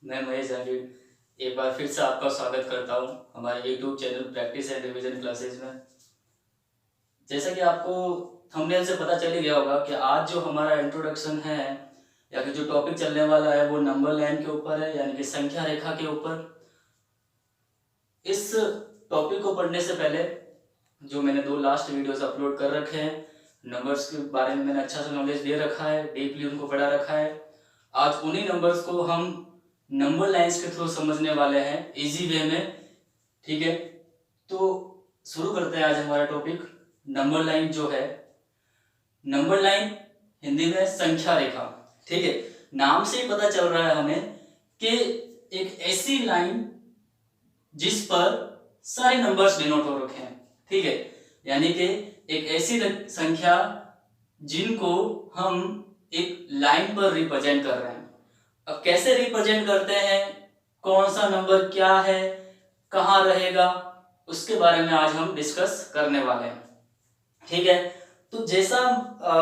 मैं महेश जहांगीर एक बार फिर से आपका स्वागत करता हूं हमारे YouTube channel practice and revision classes में। जैसा कि आपको थंबनेल से पता चल ही गया होगा कि आज जो हमारा इंट्रोडक्शन है या फिर जो टॉपिक चलने वाला है वो नंबर लाइन के ऊपर है, यानी कि संख्या रेखा के ऊपर। इस टॉपिक को पढ़ने से पहले जो मैंने 2 लास्ट वीडियोस अपलोड कर रखे हैं, नंबर्स के बारे में मैंने अच्छा सा नॉलेज दे रखा है, डीपली उनको पढ़ा रखा है। आज उन्हीं नंबर्स को हम नंबर लाइंस के थ्रू समझने वाले हैं इजी वे में। ठीक है, तो शुरू करते हैं आज हमारा टॉपिक। नंबर लाइन जो है, नंबर लाइन हिंदी में संख्या रेखा। ठीक है, नाम से ही पता चल रहा है हमें कि एक ऐसी लाइन जिस पर सारे नंबर्स डिनोट हो रखे हैं। ठीक है, यानी कि एक ऐसी संख्या जिनको हम एक लाइन पर रिप्रेजेंट कर रहे हैं। अब कैसे रिप्रेजेंट करते हैं, कौन सा नंबर क्या है, कहाँ रहेगा, उसके बारे में आज हम डिस्कस करने वाले हैं। ठीक है, तो जैसा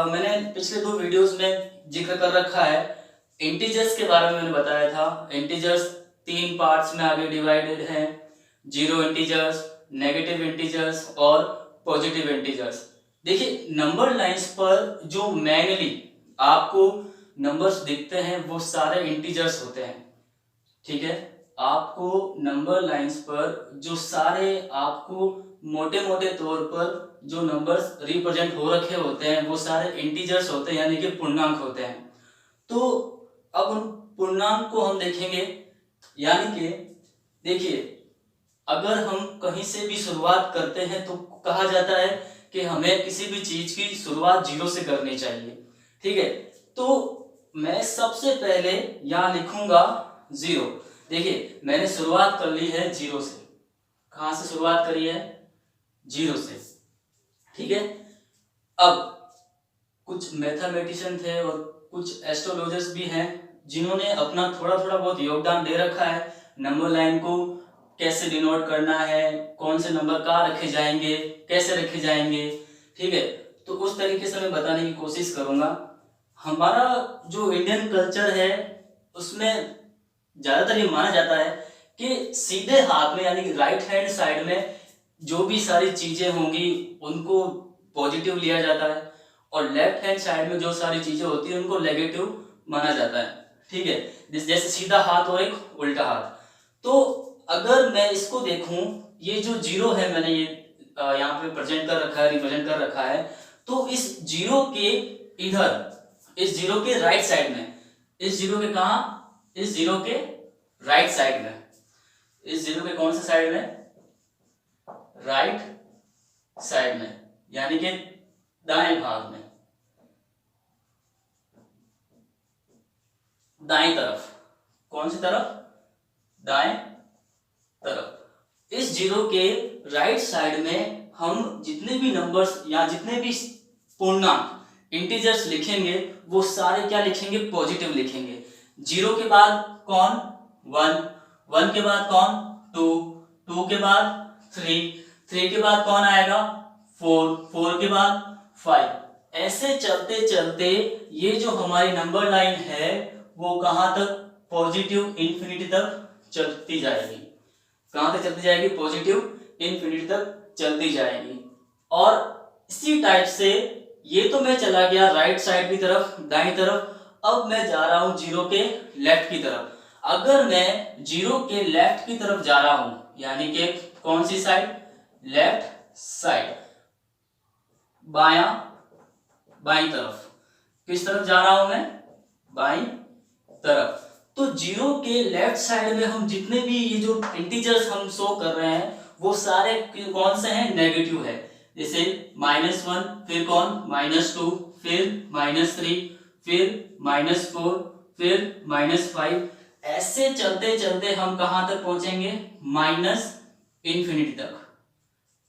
मैंने पिछले 2 वीडियोस में जिक्र कर रखा है, इंटीजर्स के बारे में मैंने बताया था। इंटीजर्स 3 पार्ट्स में आगे डिवाइडेड हैं, 0 इंटीजर्स, नेगेटिव इंटीजर्स और पॉजिटिव इंटीजर्स। देखिए, नंबर लाइंस पर जो मैनुअली आपको नंबर्स दिखते हैं वो सारे इंटीजर्स होते हैं। ठीक है, आपको नंबर लाइंस पर जो सारे आपको मोटे मोटे तौर पर जो नंबर्स रिप्रेजेंट हो रखे होते हैं वो सारे इंटीजर्स होते हैं, यानी कि पूर्णांक होते हैं। तो अब उन पूर्णांक को हम देखेंगे, यानी कि देखिए, अगर हम कहीं से भी शुरुआत करते हैं तो कहा जाता है कि हमें किसी भी चीज की शुरुआत 0 से करनी चाहिए। ठीक है, तो मैं सबसे पहले यहां लिखूंगा 0। देखिए, मैंने शुरुआत कर ली है 0 से। कहां से शुरुआत करी है? 0 से। ठीक है, अब कुछ मैथमेटिशियन थे और कुछ एस्ट्रोलॉजर्स भी हैं जिन्होंने अपना थोड़ा थोड़ा बहुत योगदान दे रखा है नंबर लाइन को कैसे डिनोट करना है, कौन से नंबर कहाँ रखे जाएंगे, कैसे रखे जाएंगे। ठीक है, तो उस तरीके से मैं बताने की कोशिश करूंगा। हमारा जो इंडियन कल्चर है उसमें ज्यादातर ये माना जाता है कि सीधे हाथ में, यानी कि राइट हैंड साइड में जो भी सारी चीजें होंगी उनको पॉजिटिव लिया जाता है और लेफ्ट हैंड साइड में जो सारी चीजें होती है उनको नेगेटिव माना जाता है। ठीक है, जैसे सीधा हाथ और एक उल्टा हाथ। तो अगर मैं इसको देखूं, ये जो 0 है मैंने ये यहाँ पे प्रेजेंट कर रखा है, रिप्रेजेंट कर रखा है, तो इस 0 के इधर, इस 0 के राइट साइड में, इस 0 के कहा, इस 0 के राइट साइड में, इस 0 के कौन से साइड में? राइट साइड में, यानी कि दाएं भाग में, दाएं तरफ। कौन सी तरफ? दाएं तरफ। इस 0 के राइट साइड में हम जितने भी नंबर्स या जितने भी पूर्णांक इंटीजर्स लिखेंगे वो सारे क्या लिखेंगे? पॉजिटिव लिखेंगे। 0 के बाद कौन? 1, 1 के बाद कौन? 2, 2 के बाद 3, 3 के बाद कौन आएगा? 4, 4 के बाद 5। ऐसे चलते चलते ये जो हमारी नंबर लाइन है वो कहां तक? पॉजिटिव इंफिनिटी तक चलती जाएगी। कहां तक चलती जाएगी? पॉजिटिव इंफिनिटी तक चलती जाएगी। और इसी टाइप से ये तो मैं चला गया राइट साइड की तरफ, दाईं तरफ। अब मैं जा रहा हूं 0 के लेफ्ट की तरफ। अगर मैं 0 के लेफ्ट की तरफ जा रहा हूं, यानी कि कौन सी साइड? लेफ्ट साइड, बायां, बाईं तरफ। किस तरफ जा रहा हूं मैं? बाईं तरफ। तो 0 के लेफ्ट साइड में हम जितने भी ये जो इंटीजर्स हम शो कर रहे हैं वो सारे कौन से हैं? नेगेटिव है। जैसे -1, फिर कौन? -2, फिर -3, फिर -4, फिर -5। ऐसे चलते चलते हम कहां तक पहुंचेंगे? माइनस इंफिनिटी तक।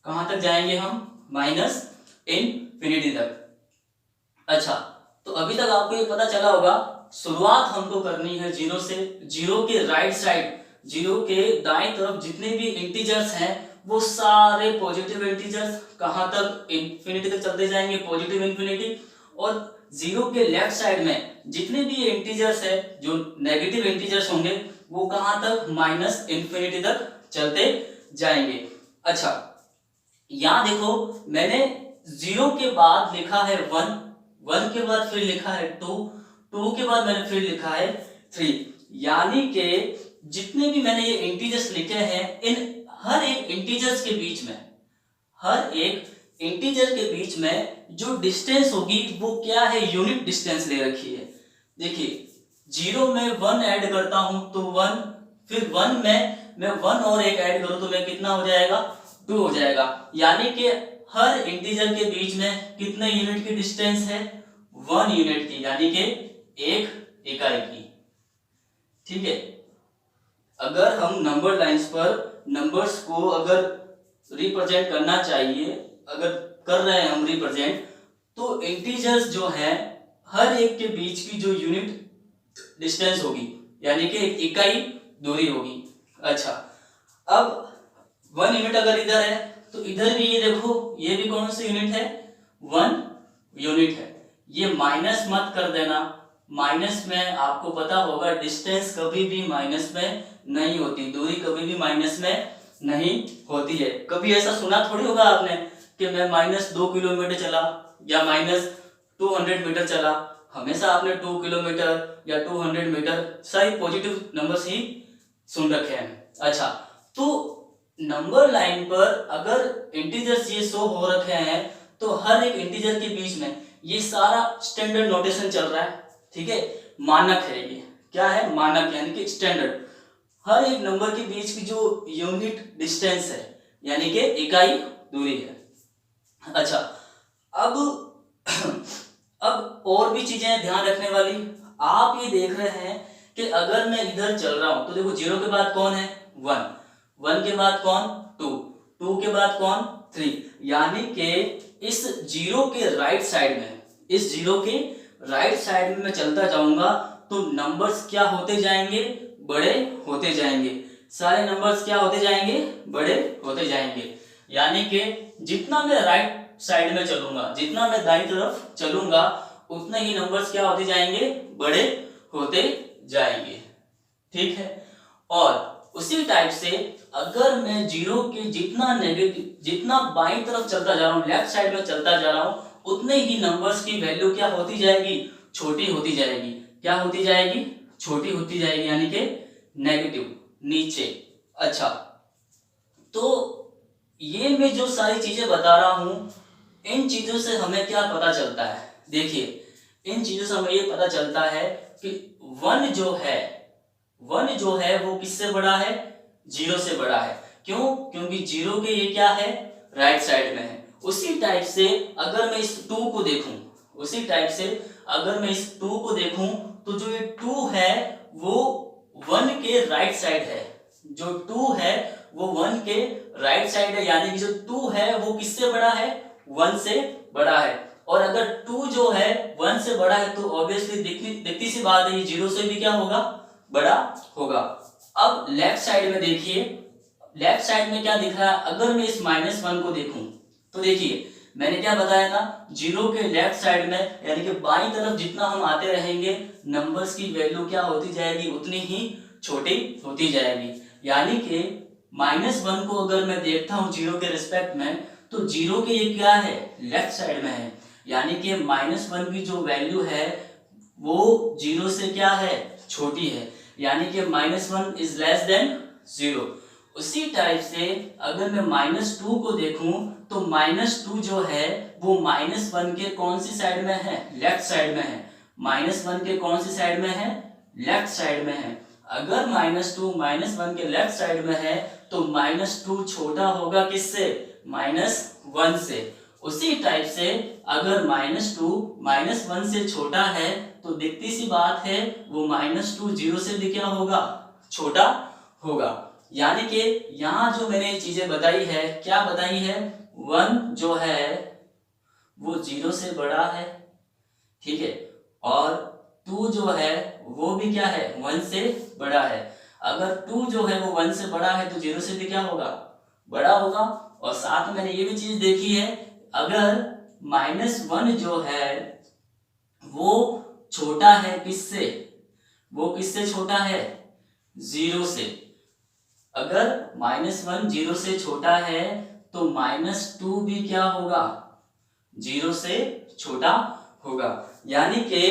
कहां तक जाएंगे हम? माइनस इंफिनिटी तक। अच्छा, तो अभी तक आपको ये पता चला होगा शुरुआत हमको करनी है 0 से। 0 के राइट साइड, 0 के दाएं तरफ जितने भी इंटीजर्स हैं वो सारे पॉजिटिव इंटीजर्स कहां तक? इंफिनिटी तक चलते जाएंगे, पॉजिटिव इंफिनिटी। और 0 के लेफ्ट साइड में जितने भी इंटीजर्स है जो नेगेटिव इंटीजर्स होंगे वो कहां तक, माइनस इन्फिनिटी तक चलते जाएंगे। अच्छा यहां देखो मैंने 0 के बाद लिखा है 1, 1 के बाद फिर लिखा है 2, 2 के बाद मैंने फिर लिखा है 3, यानी कि जितने भी मैंने ये इंटीजर्स लिखे हैं इन हर एक इंटीजर्स के बीच में, हर एक इंटीजर के बीच में जो डिस्टेंस होगी वो क्या है, यूनिट डिस्टेंस ले रखी है। देखिए 0 में 1 ऐड करता हूं तो 1, फिर 1 में मैं 1 और 1 ऐड करूं तो मैं कितना हो जाएगा, 2 हो जाएगा, यानी कि हर इंटीजर के बीच में कितने यूनिट की डिस्टेंस है, 1 यूनिट की, यानी कि 1 इकाई की। ठीक है, अगर हम नंबर लाइंस पर नंबर्स को अगर रिप्रेजेंट करना चाहिए, अगर कर रहे हैं हम रिप्रेजेंट, तो इंटीजर्स जो है हर एक के बीच की जो यूनिट डिस्टेंस होगी यानी कि एक इकाई दूरी होगी। अच्छा अब 1 यूनिट अगर इधर है तो इधर भी ये देखो, ये भी कौन सी यूनिट है, 1 यूनिट है। ये माइनस मत कर देना, माइनस में आपको पता होगा डिस्टेंस कभी भी माइनस में नहीं होती, दूरी कभी भी माइनस में नहीं होती है। कभी ऐसा सुना थोड़ी होगा आपने कि मैं -2 किलोमीटर चला या -200 मीटर चला, हमेशा आपने 2 किलोमीटर या 200 मीटर सारी पॉजिटिव नंबर्स ही सुन रखे हैं। अच्छा तो नंबर लाइन पर अगर इंटीजर्स ये शो हो रखे हैं तो हर एक इंटीजर के बीच में ये सारा स्टैंडर्ड नोटेशन चल रहा है। ठीक है, मानक है, ये क्या है, मानक यानी कि स्टैंडर्ड, हर एक नंबर के बीच की जो यूनिट डिस्टेंस है यानी कि इकाई दूरी है। अच्छा अब और भी चीजें ध्यान रखने वाली, आप ये देख रहे हैं कि अगर मैं इधर चल रहा हूं तो देखो 0 के बाद कौन है, 1, 1 के बाद कौन, 2, 2 के बाद कौन, 3, यानी कि इस 0 के राइट साइड में, इस 0 के राइट साइड में मैं चलता जाऊंगा तो नंबर्स क्या होते जाएंगे, बड़े होते जाएंगे, सारे नंबर्स क्या होते जाएंगे, बड़े होते जाएंगे, यानी कि जितना मैं राइट साइड में चलूंगा, जितना मैं दाईं तरफ चलूंगा उतने ही नंबर्स क्या होते जाएंगे, बड़े होते जाएंगे। ठीक है, और उसी टाइप से अगर मैं 0 के जितना नेगेटिव, जितना बाईं तरफ चलता जा रहा हूं, लेफ्ट साइड में चलता जा रहा हूं, उतने ही नंबर्स की वैल्यू क्या होती जाएगी, छोटी होती जाएगी। क्या होती जाएगी, छोटी होती जाएगी, यानी कि नेगेटिव नीचे। अच्छा तो ये मैं जो सारी चीजें बता रहा हूं, इन चीजों से हमें क्या पता चलता है, देखिए इन चीजों से हमें ये पता चलता है कि 1 जो है वो किससे बड़ा है, 0 से बड़ा है। क्यों, क्योंकि 0 के ये क्या है, राइट साइड में है। उसी टाइप से अगर मैं इस 2 को देखूं, उसी टाइप से अगर मैं इस 2 को देखूं तो जो ये 2 है वो 1 के राइट साइड है, जो 2 है वो 1 के राइट साइड है, यानी कि जो 2 है वो किससे बड़ा है, 1 से बड़ा है। और अगर 2 जो है 1 से बड़ा है तो ऑब्वियसली दिखती सी बात है ये 0 से भी क्या होगा, बड़ा होगा। अब लेफ्ट साइड में देखिए, लेफ्ट साइड में क्या दिख रहा है, अगर मैं इस -1 को देखूं तो देखिए मैंने क्या बताया था, 0 के लेफ्ट साइड में यानी कि बाईं तरफ जितना हम आते रहेंगे नंबर्स की वैल्यू क्या होती जाएगी, उतनी ही छोटी होती जाएगी। यानी कि -1 को अगर मैं देखता हूं 0 के रिस्पेक्ट में तो 0 के ये क्या है, लेफ्ट साइड में है, यानी कि -1 की जो वैल्यू है वो 0 से क्या है, छोटी है, यानी कि -1 इज लेस देन 0। उसी टाइप से अगर मैं -2 को देखूं तो -2 जो है वो -1 के कौन सी साइड में है, लेफ्ट साइड में है, -1 के कौन सी साइड में है, लेफ्ट साइड में है। अगर -2 -1 के लेफ्ट साइड में है तो -2 छोटा होगा किससे, -1 से। उसी टाइप से अगर -2 -1 से छोटा है तो दिखती सी बात है वो -2 0 से भी क्या होगा, छोटा होगा। यानी कि यहाँ जो मैंने चीजें बताई है, क्या बताई है, 1 जो है वो 0 से बड़ा है, ठीक है, और 2 जो है वो भी क्या है, 1 से बड़ा है। अगर 2 जो है वो 1 से बड़ा है तो 0 से भी क्या होगा, बड़ा होगा। और साथ में मैंने ये भी चीज देखी है, अगर -1 जो है वो छोटा है किससे, वो किससे छोटा है, जीरो से। अगर -1 जीरो से छोटा है तो -2 भी क्या होगा, जीरो से छोटा होगा। यानी कि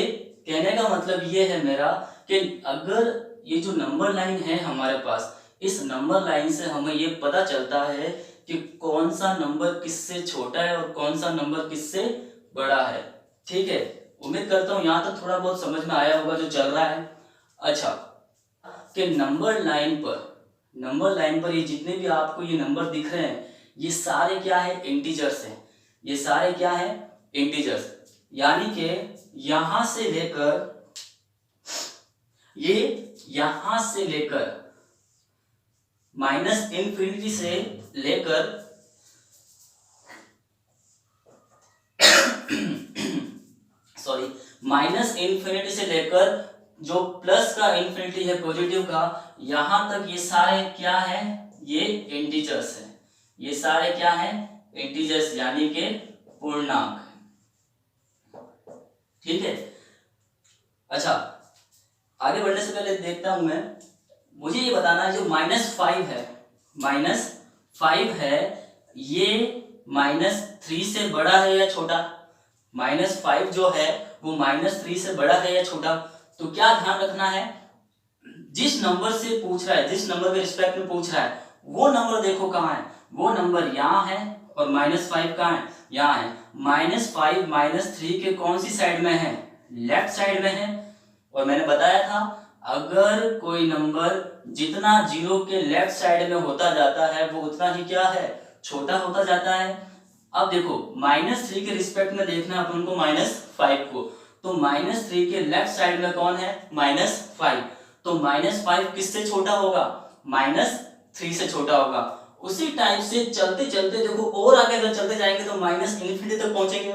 कहने का मतलब ये है मेरा कि अगर ये जो नंबर लाइन है हमारे पास, इस नंबर लाइन से हमें ये पता चलता है कि कौन सा नंबर किससे छोटा है और कौन सा नंबर किससे बड़ा है। ठीक है, उम्मीद करता हूँ यहाँ तक थोड़ा बहुत समझ में आया होगा जो चल रहा है। अच्छा, कि नंबर लाइन पर ये जितने भी आपको ये नंबर दिख रहे हैं, ये सारे क्या है, इंटीजर्स हैं। ये सारे क्या है, इंटीजर्स। यानी कि यहां से लेकर ये, यहां से लेकर -∞ से लेकर सॉरी -∞ से लेकर जो प्लस का इंफिनिटी है पॉजिटिव का, यहां तक ये सारे क्या है, ये इंटीजर्स है। ये सारे क्या है, इंटीजर्स, यानी कि पूर्णांक। ठीक है। अच्छा, आगे बढ़ने से पहले देखता हूं मैं, मुझे ये बताना है जो -5 है, -5 है, ये -3 से बड़ा है या छोटा। -5 जो है वो -3 से बड़ा है या छोटा। तो क्या ध्यान रखना है, जिस नंबर से पूछ रहा है, जिस नंबर के रिस्पेक्ट में पूछ रहा है, वो नंबर देखो कहाँ है, वो नंबर यहाँ है और -5 कहाँ है, यहाँ है। -5 -3 के कौन सी साइड में है, लेफ्ट साइड में है। और मैंने बताया था अगर कोई नंबर जितना जीरो के लेफ्ट साइड में होता जाता है वो उतना ही क्या है, छोटा होता जाता है। अब देखो -3 के रिस्पेक्ट में देखना अपन को -5 को, तो -3 के लेफ्ट साइड में कौन है, -5। तो -5 किससे छोटा होगा, -3 से छोटा होगा। उसी टाइप से चलते चलते देखो और आगे अगर चलते जाएंगे तो -∞ तक पहुंचेंगे।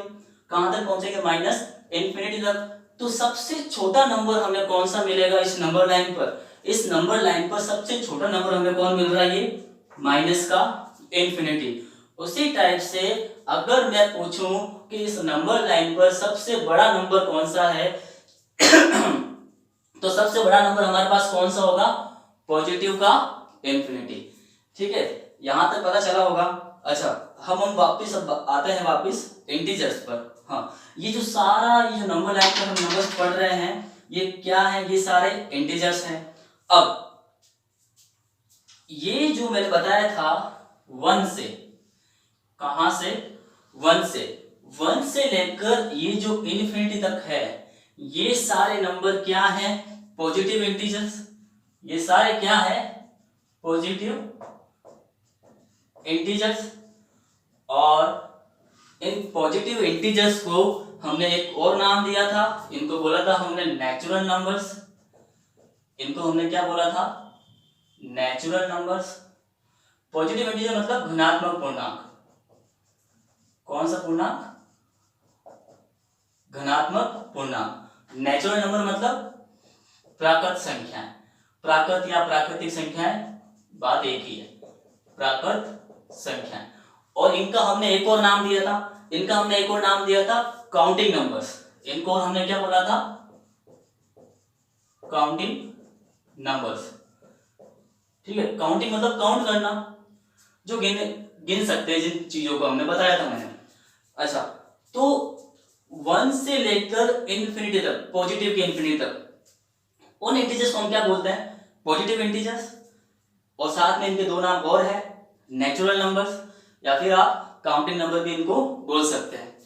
कहां तक पहुंचेंगे, -∞ तक। तो सबसे छोटा नंबर हमें कौन सा मिलेगा इस नंबर लाइन पर, इस नंबर लाइन पर सबसे छोटा नंबर हमें कौन मिल रहा है, ये माइनस का इंफिनिटी। उसी टाइप से अगर मैं पूछूं कि इस नंबर लाइन पर सबसे बड़ा नंबर कौन सा है तो सबसे बड़ा नंबर हमारे पास कौन सा होगा, पॉजिटिव का इंफिनिटी। ठीक है, यहां तक पता चला होगा। अच्छा, हम वापस आते हैं वापस इंटीजर्स पर। हाँ, ये जो सारा ये जो नंबर लाइन पर हम नंबर्स पढ़ रहे हैं, ये क्या है, ये सारे इंटीजर्स हैं। अब ये जो मैंने बताया था 1 से, कहां से, 1 से लेकर ये जो इन्फिनिटी तक है, ये सारे नंबर क्या हैं, पॉजिटिव इंटीजर्स। ये सारे क्या है, पॉजिटिव इंटीजर्स। और इन पॉजिटिव इंटीजर्स को हमने एक और नाम दिया था, इनको बोला था हमने नेचुरल नंबर्स। इनको हमने क्या बोला था, नेचुरल नंबर्स। पॉजिटिव इंटीजर मतलब धनात्मक पूर्णांक। कौन सा पूर्णांक, धनात्मक पूर्णांक। नेचुरल नंबर मतलब प्राकृत संख्याएं, प्राकृत या प्राकृतिक संख्याएं, बात एक ही है, प्राकृत संख्याएं। और इनका हमने एक और नाम दिया था, इनका हमने एक और नाम दिया था काउंटिंग नंबर्स। इनको हमने क्या बोला था, काउंटिंग नंबर्स। ठीक है, काउंटिंग मतलब काउंट करना, जो गिन सकते हैं जिन चीजों को हमने बताया था मैंने। अच्छा, तो 1 से लेकर इंफिनिटी तक, पॉजिटिव के इंफिनिटी तक, उन इंटीजर्स को हम क्या बोलते हैं, पॉजिटिव इंटीजर्स। और साथ में इनके दो नाम और है, नेचुरल नंबर्स या फिर आप काउंटिंग नंबर भी इनको बोल सकते हैं।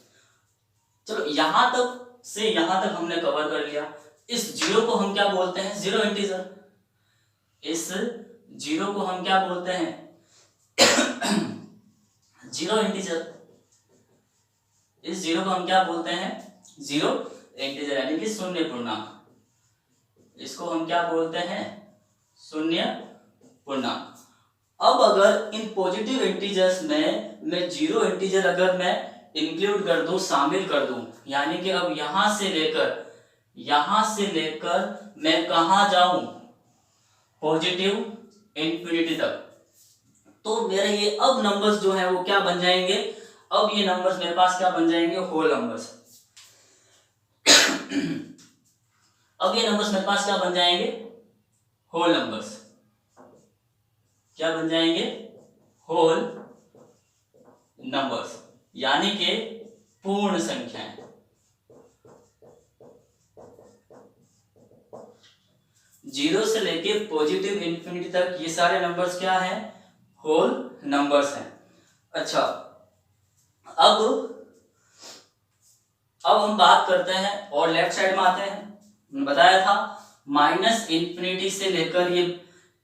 चलो, यहां तक से यहां तक हमने कवर कर लिया। इस जीरो को हम क्या बोलते हैं, जीरो इंटीजर। इस जीरो को हम क्या बोलते हैं, जीरो इंटीजर। इस जीरो को हम क्या बोलते हैं, जीरो इंटीजर, यानी कि शून्य पूर्णांक। इसको हम क्या बोलते हैं, शून्य पूर्णांक। अब अगर इन पॉजिटिव इंटीजर्स में मैं जीरो इंटीजर अगर मैं इंक्लूड कर दूं, शामिल कर दूं, यानी कि अब यहां से लेकर मैं कहां जाऊं, पॉजिटिव इंफिनिटी तक, तो मेरे ये अब नंबर्स जो है वो क्या बन जाएंगे, अब ये नंबर्स मेरे पास क्या बन जाएंगे, होल नंबर्स। अब ये नंबर्स मेरे पास क्या बन जाएंगे, होल नंबर्स। क्या बन जाएंगे? होल नंबर्स, यानी कि पूर्ण संख्याएं। जीरो से लेके पॉजिटिव इंफिनिटी तक ये सारे नंबर्स क्या हैं? होल नंबर्स हैं। अच्छा, अब हम बात करते हैं और लेफ्ट साइड में आते हैं। मैंने बताया था माइनस इंफिनिटी से लेकर ये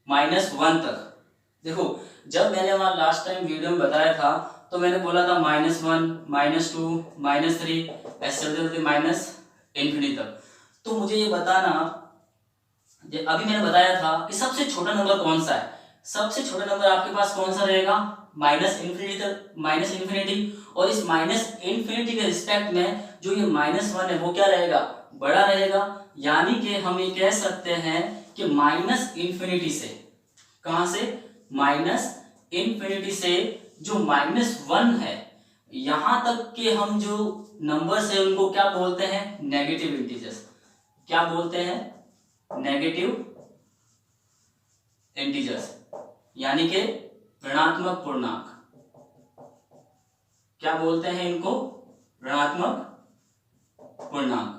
-1 तक। देखो, जब मैंने वहां लास्ट टाइम वीडियो में बताया था तो मैंने बोला था -1, -2, -3 ऐसे चलते चलते माइनस इंफिनिटी तक। तो मुझे ये बताना, अभी मैंने बताया था कि सबसे छोटा नंबर कौन सा है। सबसे छोटा नंबर आपके पास कौन सा रहेगा? Minus infinity. और इस माइनस इन्फिनिटी के रिस्पेक्ट में जो ये -1 है वो क्या रहेगा? बड़ा रहेगा। यानी कि हम ये कह सकते हैं कि माइनस इन्फिनिटी से, कहां से? माइनस इन्फिनिटी से जो -1 है, यहां तक के हम जो नंबर्स है उनको क्या बोलते हैं? Negative integers. क्या बोलते हैं? नेगेटिव इंटीजर्स, यानी कि ऋणात्मक पूर्णांक। क्या बोलते हैं इनको? ऋणात्मक पूर्णांक।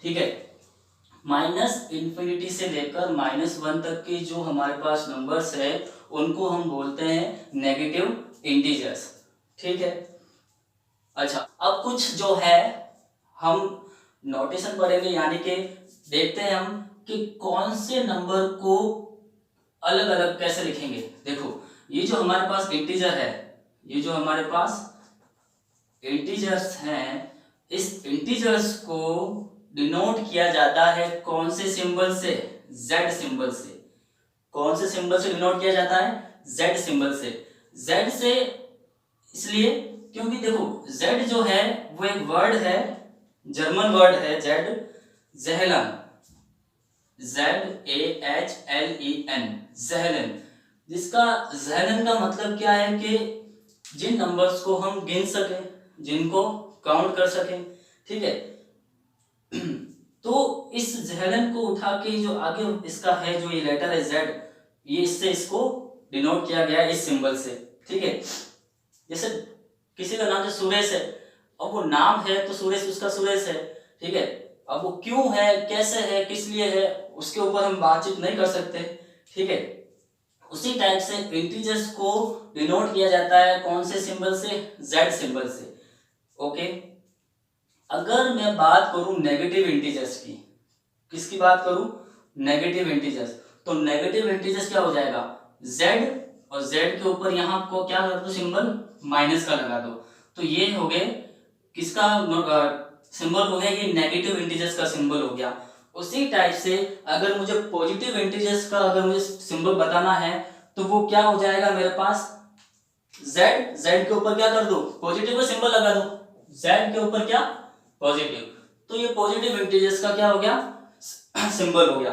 ठीक है, माइनस इन्फिनिटी से लेकर -1 तक के जो हमारे पास नंबर्स है उनको हम बोलते हैं नेगेटिव इंटीजर्स। ठीक है। अच्छा, अब कुछ जो है हम नोटेशन पढ़ेंगे, यानी कि देखते हैं हम कि कौन से नंबर को अलग अलग कैसे लिखेंगे। देखो, ये जो हमारे पास इंटीजर है, ये जो हमारे पास इंटीजर्स हैं, इस इंटीजर्स को डिनोट किया जाता है कौन से सिंबल से? Z सिंबल से। कौन से सिंबल से डिनोट किया जाता है? Z सिंबल से। Z से इसलिए क्योंकि देखो, Z जो है वो एक वर्ड है, जर्मन वर्ड है Z, ज़ेहलन, ZAHLEN, ज़ेहलन, जिसका ज़ेहलन का मतलब क्या है कि जिन नंबर्स को हम गिन सकें, जिनको काउंट कर सकें। ठीक है। तो इस ज़ेहलन को उठा के जो आगे इसका है, जो ये लेटर है Z, ये इससे इसको डिनोट किया गया है इस सिंबल से। ठीक है। जैसे किसी का नाम जो सुरेश है, अब वो नाम है तो सुरेश उसका सुरेश है। ठीक है। अब वो क्यों है, कैसे है, किस लिए है, उसके ऊपर हम बातचीत नहीं कर सकते। ठीक है। उसी टाइप से इंटीजर्स को डिनोट किया जाता है कौन से सिंबल से? Z सिंबल से। ओके। अगर मैं बात करूं नेगेटिव इंटीजर्स की, किसकी बात करूं? Negative integers. तो नेगेटिव इंटीजर्स क्या हो जाएगा? Z, और Z के ऊपर यहां को क्या कर दो? सिंबल माइनस का लगा दो। तो ये हो गए किसका सिंबल? हो गया ये नेगेटिव इंटीजर्स का सिंबल हो गया। उसी टाइप से अगर मुझे पॉजिटिव इंटीजर्स का अगर मुझे सिंबल बताना है तो वो क्या हो जाएगा मेरे पास? Z के ऊपर क्या कर दो? पॉजिटिव का सिंबल लगा दो। Z के ऊपर क्या? पॉजिटिव। तो ये पॉजिटिव इंटीजर्स का क्या हो गया? सिंबल हो गया।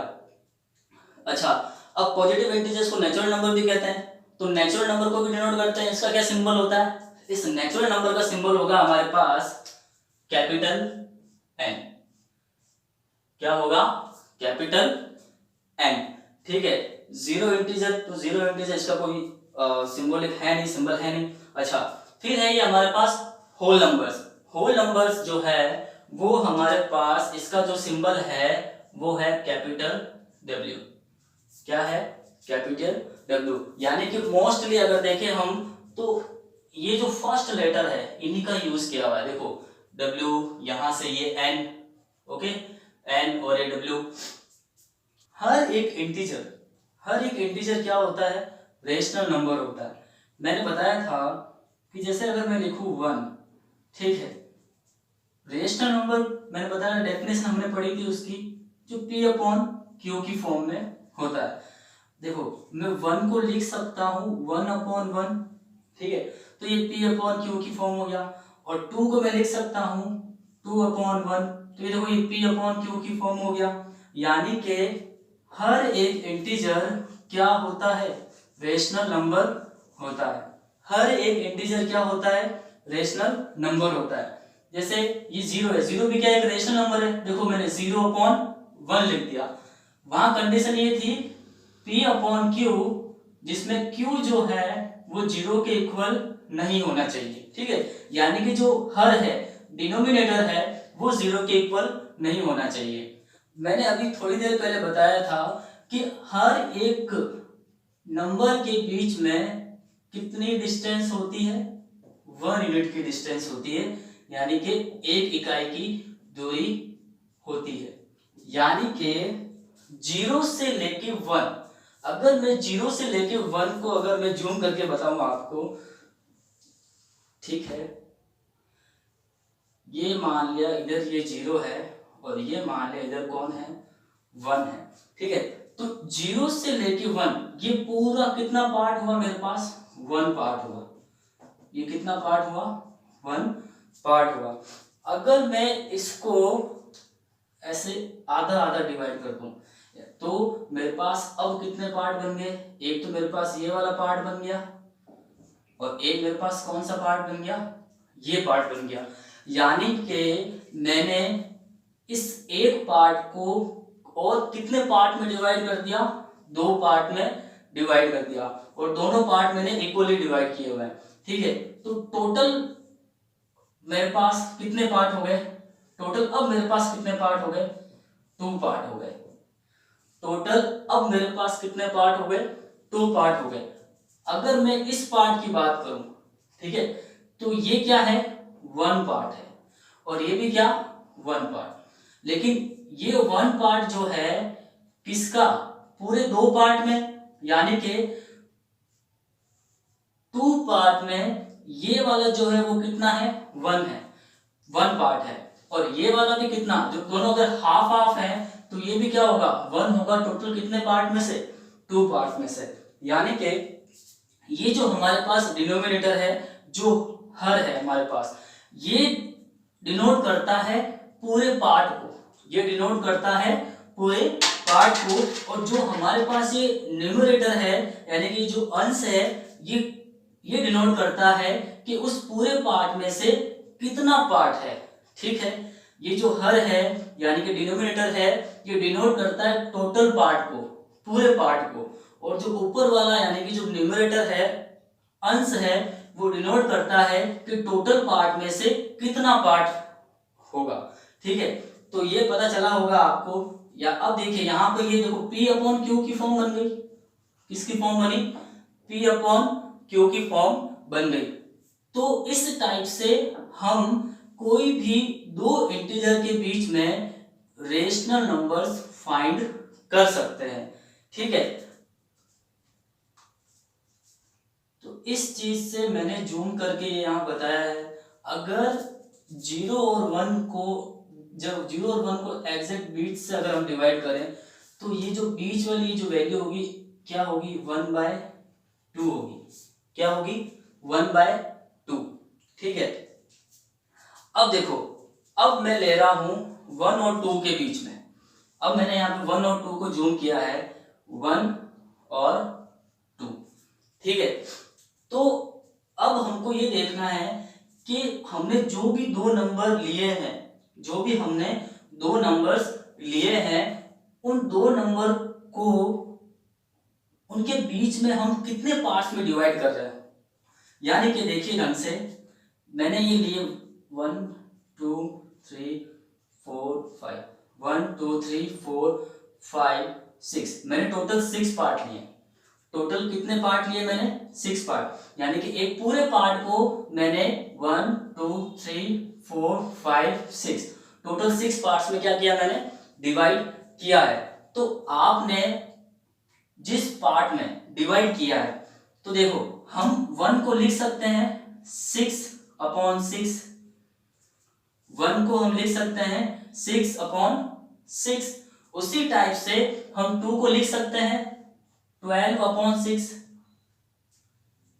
अच्छा, अब पॉजिटिव इंटीजर्स को नेचुरल नंबर भी कहते हैं, तो नेचुरल नंबर को भी डिनोट करते हैं। इसका क्या सिंबल होता है? इस नेचुरल नंबर का सिंबल होगा हमारे पास कैपिटल N। क्या होगा? Capital N। ठीक है। जीरो इंटीजर, तो जीरो इंटीजर इसका कोई सिंबॉलिक है नहीं, सिंबल है नहीं। अच्छा, फिर है ये हमारे पास होल नंबर्स। होल नंबर्स जो है वो हमारे पास, इसका जो सिंबल है वो है कैपिटल W। क्या है? Capital W। यानी कि मोस्टली अगर देखें हम तो ये जो फर्स्ट लेटर है इन्हीं का यूज किया हुआ है। देखो, W, यहां से ये N, ओके, N और ये W। हर एक इंटीजर क्या होता है? रेशनल नंबर होता है। मैंने बताया था कि जैसे अगर मैं लिखूं 1, ठीक है, रेशनल नंबर मैंने बताया, डेफिनेशन हमने पढ़ी थी उसकी, जो P/Q की फॉर्म में होता है। देखो, मैं 1 को लिख सकता हूं 1/1, ठीक है, तो ये P/Q की फॉर्म हो गया। और 2 को मैं लिख सकता हूं 2/1, तो ये देखो ये P/Q की फॉर्म हो गया। यानी कि हर एक इंटीजर क्या होता है? रेशनल नंबर होता है। हर एक इंटीजर क्या होता है? रेशनल नंबर होता है। जैसे ये 0 है, 0 भी क्या एक रेशनल नंबर है। देखो, मैंने 0/1 लिख दिया। वहां कंडीशन ये थी P अपॉन Q, जिसमें Q जो है वो 0 के इक्वल नहीं होना चाहिए, ठीक है। यानी कि जो हर है, डिनोमिनेटर है, वो 0 के इक्वल नहीं होना चाहिए। मैंने अभी थोड़ी देर पहले बताया था कि हर एक नंबर के बीच में कितनी डिस्टेंस होती है, 1 यूनिट की डिस्टेंस होती है, यानी कि 1 इकाई की दूरी होती है। यानी कि 0 से लेके 1, अगर मैं 0 से लेके 1 को अगर मैं जूम करके बताऊं आपको, ठीक है, ये मान लिया इधर ये 0 है और ये मान लिया इधर कौन है, 1 है, ठीक है। तो 0 से लेके 1, ये पूरा कितना पार्ट हुआ मेरे पास, 1 पार्ट हुआ। ये कितना पार्ट हुआ, 1 पार्ट हुआ। अगर मैं इसको ऐसे आधा आधा डिवाइड कर दूं तो मेरे पास अब कितने पार्ट बन गए, एक तो मेरे पास ये वाला पार्ट बन गया और एक मेरे पास कौन सा पार्ट बन गया, ये पार्ट बन गया। यानी कि मैंने इस एक पार्ट को और कितने पार्ट में डिवाइड कर दिया, 2 पार्ट में डिवाइड कर दिया और दोनों पार्ट मैंने इक्वली डिवाइड किए हुए हैं, ठीक है। तो टोटल मेरे पास कितने पार्ट हो गए, टोटल अब मेरे पास कितने पार्ट हो गए, 2 पार्ट हो गए। टोटल अब मेरे पास कितने पार्ट हो गए, 2 पार्ट हो गए। अगर मैं इस पार्ट की बात करूं, ठीक है, तो ये क्या है, 1 पार्ट है और ये भी क्या, 1 पार्ट। लेकिन ये 1 पार्ट जो है किसका, पूरे 2 पार्ट में, यानी कि 2 पार्ट में ये वाला जो है वो कितना है, 1 है, 1 पार्ट है। और ये वाला भी कितना, जो दोनों अगर हाफ हाफ है तो ये भी क्या होगा, 1 होगा। टोटल कितने पार्ट में से, 2 पार्ट में से। यानी कि ये जो हमारे पास डिनोमिनेटर है, जो हर है हमारे पास, ये डिनोट करता है पूरे पार्ट को, ये डिनोट करता है पूरे पार्ट को। और जो हमारे पास ये न्यूमरेटर है, यानी कि जो अंश है, ये डिनोट करता है कि उस पूरे पार्ट में से कितना पार्ट है, ठीक है। ये जो हर है यानी कि डिनोमिनेटर है, ये डिनोट करता है टोटल पार्ट को, पूरे पार्ट को। और जो ऊपर वाला यानी कि जो न्यूमरेटर है, अंश है, वो डिनोट करता है कि टोटल पार्ट में से कितना पार्ट होगा, ठीक है। तो ये पता चला होगा आपको। या अब देखिए यहाँ पे ये देखो P अपॉन Q की फॉर्म बन गई, किसकी फॉर्म बनी, P अपॉन Q की फॉर्म बन गई। तो इस टाइप से हम कोई भी 2 इंटीजर के बीच में रेशनल नंबर्स फाइंड कर सकते हैं, ठीक है। तो इस चीज से मैंने जूम करके यहाँ बताया है। अगर 0 और 1 को, जब 0 और 1 को एग्जैक्ट बीच से अगर हम डिवाइड करें तो ये जो बीच वाली जो वैल्यू होगी क्या होगी, 1/2 होगी। क्या होगी, 1/2, ठीक है। अब देखो, अब मैं ले रहा हूं 1 और 2 के बीच में। अब मैंने यहाँ पे 1 और 2 को जूम किया है, 1 और 2, ठीक है। तो अब हमको ये देखना है कि हमने जो भी 2 नंबर लिए हैं, जो भी हमने 2 नंबर्स लिए हैं, उन 2 नंबर को, उनके बीच में हम कितने पार्ट्स में डिवाइड कर रहे हैं। यानी कि देखिए ढंग से, मैंने ये लिए 1 2 3 4 5, 1 2 3 4 5 6, मैंने टोटल 6 पार्ट लिए। टोटल कितने पार्ट लिए मैंने, 6 पार्ट। यानी कि एक पूरे पार्ट को मैंने 1 2 3 4 5 6, टोटल 6 पार्ट्स में क्या किया, मैंने डिवाइड किया है। तो आपने जिस पार्ट में डिवाइड किया है, तो देखो हम 1 को लिख सकते हैं 6/6, 1 को हम लिख सकते हैं 6/6। उसी टाइप से हम 2 को लिख सकते हैं 12/6,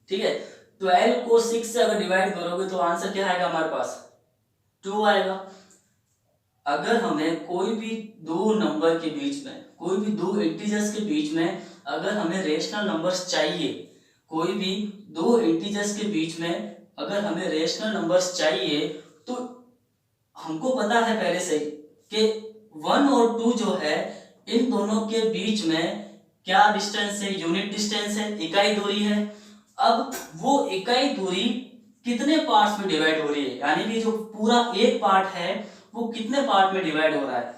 ठीक है। 12 को 6 से अगर डिवाइड करोगे तो आंसर क्या आएगा हमारे पास, 2 आएगा। अगर हमें कोई भी 2 नंबर के बीच में, कोई भी 2 इंटीजर्स के बीच में अगर हमें रेशनल नंबर्स चाहिए, कोई भी 2 इंटीजर्स के बीच में अगर हमें रेशनल नंबर्स चाहिए, तो हमको पता है पहले से कि 1 और 2 जो है, इन दोनों के बीच में क्या डिस्टेंस है, यूनिट डिस्टेंस है, इकाई दूरी है। अब वो इकाई दूरी कितने पार्ट्स में डिवाइड हो रही है, यानी कि जो पूरा एक पार्ट है वो कितने पार्ट में डिवाइड हो रहा है।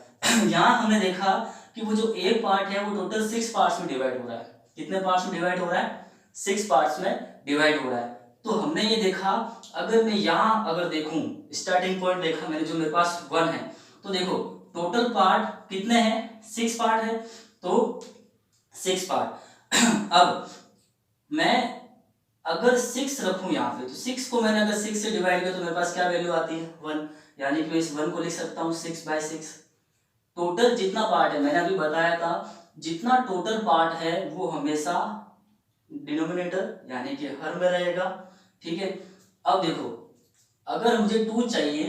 यहाँ हमने देखा कि वो जो एक पार्ट है वो टोटल 6 पार्ट्स में डिवाइड हो रहा है। कितने पार्ट्स में डिवाइड हो रहा है, 6 पार्ट्स में डिवाइड हो रहा है। तो हमने ये देखा, अगर मैं यहाँ अगर देखूं, स्टार्टिंग पॉइंट देखा मैंने, जो मेरे पास 1 है, तो देखो टोटल पार्ट कितने हैं, 6 पार्ट है, तो 6 पार्ट। अब मैं अगर 6 रखूं यहाँ पे, तो 6 को मैंने अगर 6 से डिवाइड किया तो मेरे पास क्या वैल्यू आती है, 1, यानी कि मैं इस 1 को लिख सकता हूँ 6/6। टोटल जितना पार्ट है, मैंने अभी बताया था, जितना टोटल पार्ट है वो हमेशा डिनोमिनेटर यानी कि हर में रहेगा। ठीक है, अब देखो अगर मुझे 2 चाहिए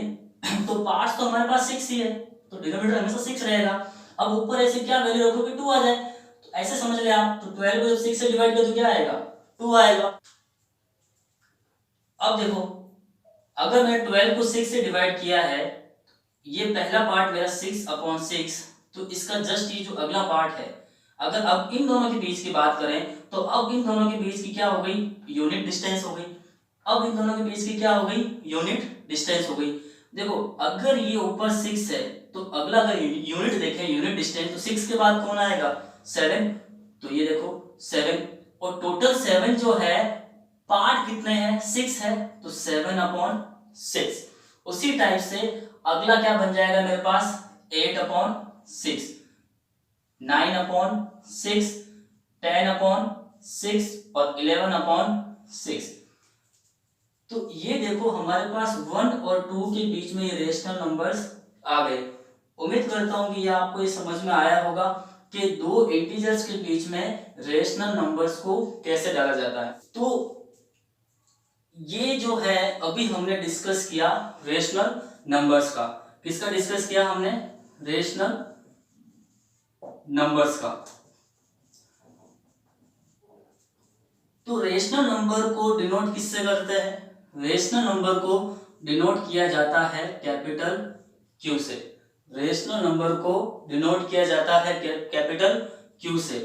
तो पार्ट्स तो हमारे पास 6 ही है, तो डिनोमिनेटर हमेशा 6 रहेगा। अब ऊपर ऐसे क्या वैल्यू रखोगे, 2 आ जाए, तो ऐसे समझ ले आप, तो 12 को जब 6 से डिवाइड किया तो क्या आएगा, 2 आएगा। अब देखो अगर मैं 12 को 6 से डिवाइड किया है, ये पहला पार्ट मेरा 6/6, तो इसका जस्ट ये जो अगला पार्ट है, अगर अब इन दोनों के बीच की बात करें तो अब इन दोनों के बीच की क्या हो गई, यूनिट डिस्टेंस हो गई। अब इन दोनों के बीच की क्या हो गई, यूनिट डिस्टेंस हो गई। देखो अगर ये ऊपर 6 है तो अगला अगर यूनिट देखें, यूनिट डिस्टेंस, तो 6 के बाद कौन आएगा, 7, तो ये देखो 7, और टोटल 7 जो है, पार्ट कितने हैं, 6 है, तो 7/6। उसी टाइप से अगला क्या बन जाएगा मेरे पास, 8/6, 9/6, 10/6 और 11/6। तो ये देखो हमारे पास 1 और 2 के बीच में ये रेशनल नंबर्स आ गए। उम्मीद करता हूं कि ये आपको ये समझ में आया होगा कि दो इंटीजर्स के बीच में रेशनल नंबर्स को कैसे डाला जाता है। तो ये जो है अभी हमने डिस्कस किया रेशनल नंबर्स का। किसका डिस्कस किया हमने, रेशनल नंबर्स का। तो रेशनल नंबर को डिनोट किससे करते हैं, रेशनल नंबर को डिनोट किया जाता है कैपिटल क्यू से। रेशनल नंबर को डिनोट किया जाता है कैपिटल क्यू से।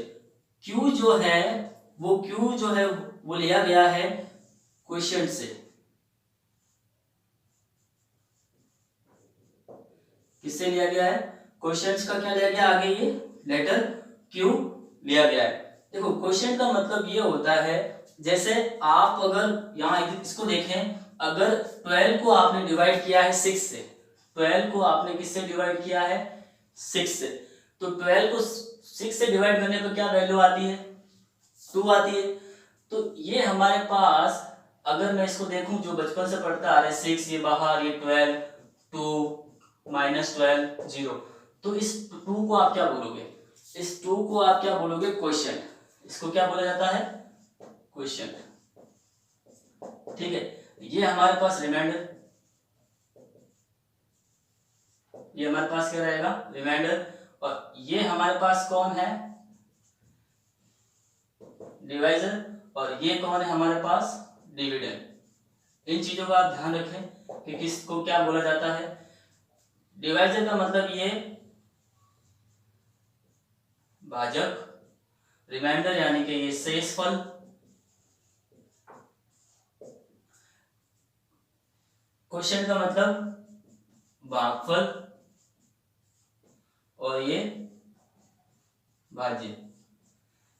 क्यू जो है वो लिया गया है क्वोशिएंट से। किससे लिया गया है, क्वोशिएंट का क्या लिया गया, आगे ये लेटर क्यू लिया गया है। देखो क्वोशिएंट का मतलब ये होता है, जैसे आप अगर यहाँ इसको देखें, अगर 12 को आपने डिवाइड किया है 6 से, 12 को आपने किससे डिवाइड किया है, 6 से, तो 12 को 6 से डिवाइड करने पर क्या वैल्यू आती है, 2 आती है। तो ये हमारे पास, अगर मैं इसको देखूं जो बचपन से पढ़ता आ रहे, 6 ये बाहर, ये 12, 2 -12 0, तो इस 2 को आप क्या बोलोगे, इस 2 को आप क्या बोलोगे, क्वोशिएंट। इसको क्या बोला जाता है, क्वोशिएंट। ठीक है, ये हमारे पास रिमाइंडर, ये हमारे पास क्या रहेगा, रिमाइंडर, और ये हमारे पास कौन है, डिवाइजर, और ये कौन है हमारे पास, डिविडेंड। इन चीजों का आप ध्यान रखें कि किसको क्या बोला जाता है। डिवाइजर का मतलब ये भाजक, रिमाइंडर यानी कि ये शेषफल, क्वोशिएंट का मतलब भागफल, और ये भाज्य।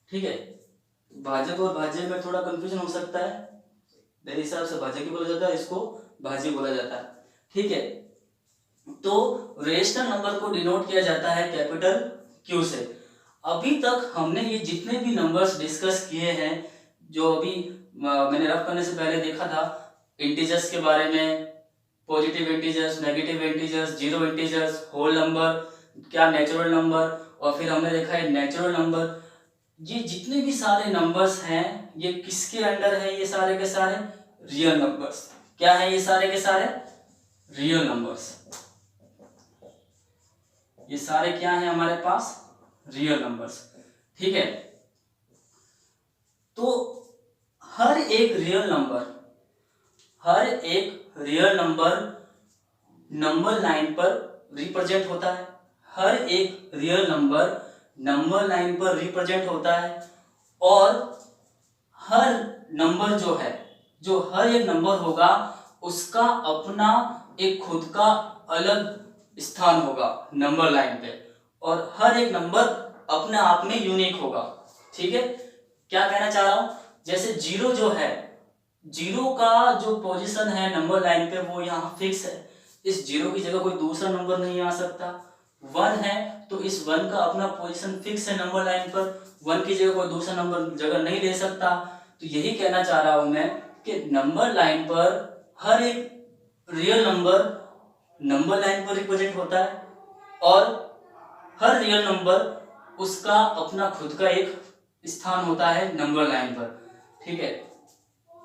ठीक है, भाजक और भाज्य में थोड़ा कंफ्यूजन हो सकता है, मेरे हिसाब से भाजक ही बोला जाता है, इसको भाज्य बोला जाता है। ठीक है, तो रेशनल नंबर को डिनोट किया जाता है कैपिटल क्यू से। अभी तक हमने ये जितने भी नंबर्स डिस्कस किए हैं, जो अभी मैंने रफ करने से पहले देखा था, इंटीजर्स के बारे में, positive integers, negative integers, zero integers, whole number, क्या नेचुरल नंबर, और फिर हमने देखा है नेचुरल नंबर। ये जितने भी सारे नंबर्स हैं ये किसके अंडर है, ये सारे के सारे रियल नंबर्स। क्या है ये सारे के सारे, रियल नंबर्स। ये सारे क्या हैं हमारे पास, रियल नंबर्स। ठीक है, तो हर एक रियल नंबर नंबर लाइन पर रिप्रेजेंट होता है। हर एक रियल नंबर नंबर लाइन पर रिप्रेजेंट होता है और हर नंबर जो है, जो हर एक नंबर होगा उसका अपना एक खुद का अलग स्थान होगा नंबर लाइन पे, और हर एक नंबर अपने आप में यूनिक होगा। ठीक है, क्या कहना चाह रहा हूं, जैसे जीरो जो है, जीरो का जो पोजीशन है नंबर लाइन पे वो यहाँ फिक्स है, इस जीरो की जगह कोई दूसरा नंबर नहीं आ सकता। वन है तो इस वन का अपना पोजीशन फिक्स है नंबर लाइन पर, वन की जगह कोई दूसरा नंबर जगह नहीं ले सकता। तो यही कहना चाह रहा हूं मैं कि नंबर लाइन पर हर एक रियल नंबर नंबर लाइन पर रिप्रेजेंट होता है और हर रियल नंबर उसका अपना खुद का एक स्थान होता है नंबर लाइन पर। ठीक है,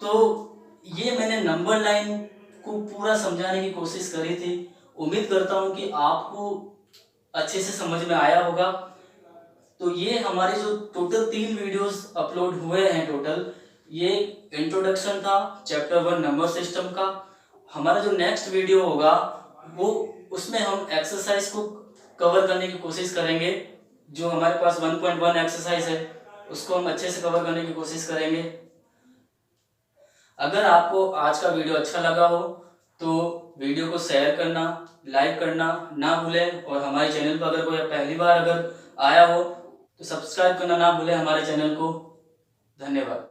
तो ये मैंने नंबर लाइन को पूरा समझाने की कोशिश करी थी। उम्मीद करता हूं कि आपको अच्छे से समझ में आया होगा। तो ये हमारे जो टोटल 3 वीडियोस अपलोड हुए हैं टोटल, ये इंट्रोडक्शन था चैप्टर 1 नंबर सिस्टम का। हमारा जो नेक्स्ट वीडियो होगा वो उसमें हम एक्सरसाइज को कवर करने की कोशिश करेंगे। जो हमारे पास 1.1 एक्सरसाइज है उसको हम अच्छे से कवर करने की कोशिश करेंगे। अगर आपको आज का वीडियो अच्छा लगा हो तो वीडियो को शेयर करना, लाइक करना ना भूलें, और हमारे चैनल पर अगर कोई पहली बार अगर आया हो तो सब्सक्राइब करना ना भूलें हमारे चैनल को। धन्यवाद।